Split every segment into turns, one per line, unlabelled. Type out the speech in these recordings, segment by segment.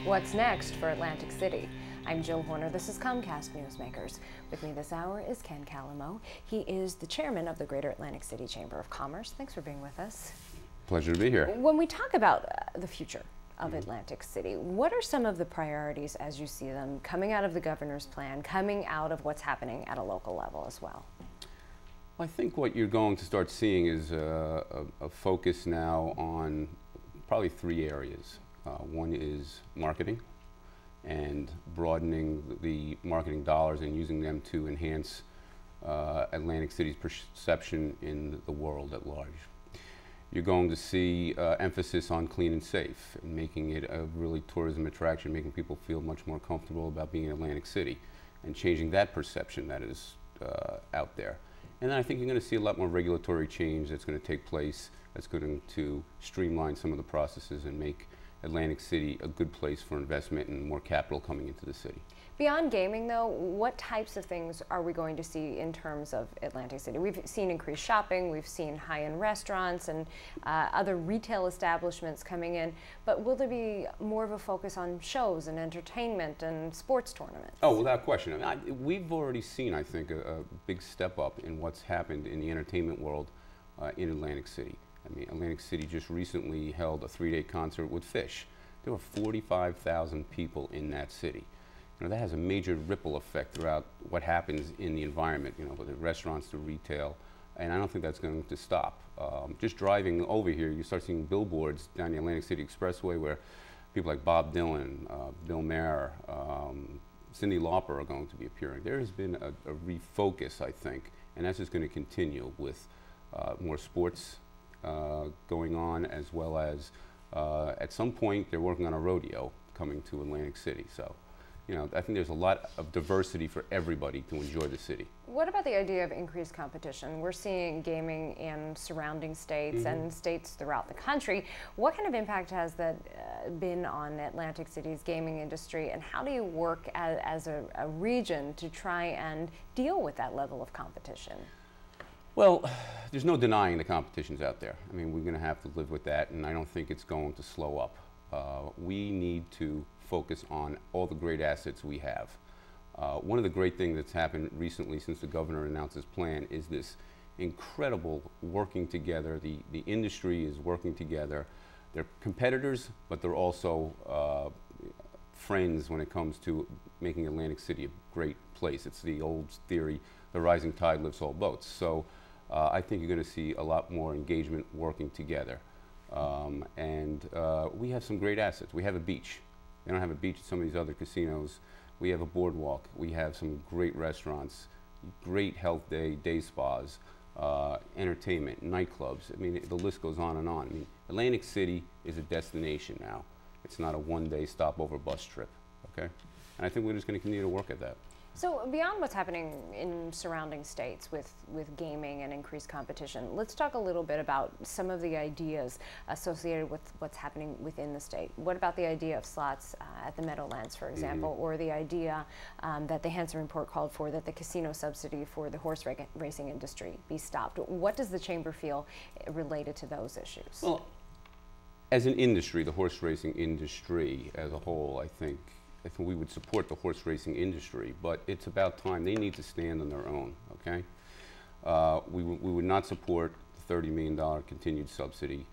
What's next for Atlantic City? I'm Jill Horner. This is Comcast Newsmakers. With me this hour is Ken Calemmo. He is the chairman of the Greater Atlantic City Chamber of Commerce. Thanks for being with us.
Pleasure to be here.
When we talk about the future of Atlantic City, what are some of the priorities as you see them coming out of the governor's plan, coming out of what's happening at a local level as well?
I think what you're going to start seeing is a focus now on probably three areas. One is marketing and broadening the marketing dollars and using them to enhance Atlantic City's perception in the world at large. You're going to see emphasis on clean and safe and making it a really tourism attraction, making people feel much more comfortable about being in Atlantic City and changing that perception that is out there. And then I think you're going to see a lot more regulatory change that's going to take place, that's going to streamline some of the processes and make Atlantic City a good place for investment and more capital coming into the city.
Beyond gaming, though, what types of things are we going to see in terms of Atlantic City? We've seen increased shopping, we've seen high-end restaurants and other retail establishments coming in, but will there be more of a focus on shows and entertainment and sports tournaments?
Oh, without question. I mean, we've already seen, I think, a big step up in what's happened in the entertainment world in Atlantic City. I mean, Atlantic City just recently held a 3-day concert with Fish. There were 45,000 people in that city. You know, that has a major ripple effect throughout what happens in the environment, you know, whether restaurants to retail, and I don't think that's going to stop. Just driving over here, you start seeing billboards down the Atlantic City Expressway where people like Bob Dylan, Bill Maher, Cyndi Lauper are going to be appearing. There has been a refocus, I think, and that's just going to continue with more sports going on, as well as at some point they're working on a rodeo coming to Atlantic City. So, you know, I think there's a lot of diversity for everybody to enjoy the city. What
about the idea of increased competition? We're seeing gaming in surrounding states and states throughout the country. What kind of impact has that been on Atlantic City's gaming industry, and how do you work as a region to try and deal with that level of competition?
Well, there's no denying the competition's out there. I mean, we're going to have to live with that, and I don't think it's going to slow up. We need to focus on all the great assets we have. One of the great things that's happened recently since the governor announced his plan is this incredible working together. The industry is working together. They're competitors, but they're also friends when it comes to making Atlantic City a great place. It's the old theory, the rising tide lifts all boats. So I think you're going to see a lot more engagement working together. We have some great assets. We have a beach. They don't have a beach at some of these other casinos. We have a boardwalk. We have some great restaurants, great health day spas, entertainment, nightclubs. I mean, the list goes on and on. I mean, Atlantic City is a destination now. It's not a one-day stopover bus trip, okay? And I think we're just going to continue to work at that.
So beyond what's happening in surrounding states with gaming and increased competition, let's talk a little bit about some of the ideas associated with what's happening within the state. What about the idea of slots at the Meadowlands, for example, or the idea that the Hansen report called for, that the casino subsidy for the horse racing industry be stopped? What does the chamber feel related to those issues?
Well, as an industry, the horse racing industry as a whole, I think we would support the horse racing industry, but it's about time. They need to stand on their own, okay? We would not support the $30 million continued subsidy.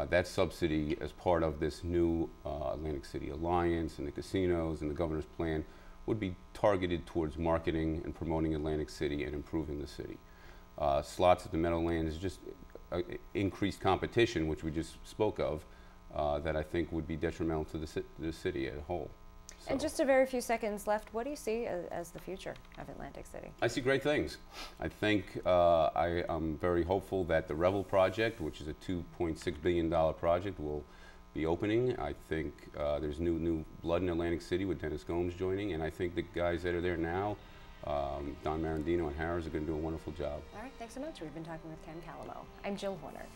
That subsidy, as part of this new Atlantic City Alliance and the casinos and the governor's plan, would be targeted towards marketing and promoting Atlantic City and improving the city. Slots at the Meadowlands is just increased competition, which we just spoke of, that I think would be detrimental to the city as a whole.
And just a very few seconds left, what do you see as the future of Atlantic City?
I see great things. I think I am very hopeful that the Revel project, which is a $2.6 billion project, will be opening. I think there's new blood in Atlantic City with Dennis Gomes joining, and I think the guys that are there now, Don Marandino and Harris, are going to do a wonderful job.
All right, thanks so much. We've been talking with Ken Calemmo. I'm Jill Horner.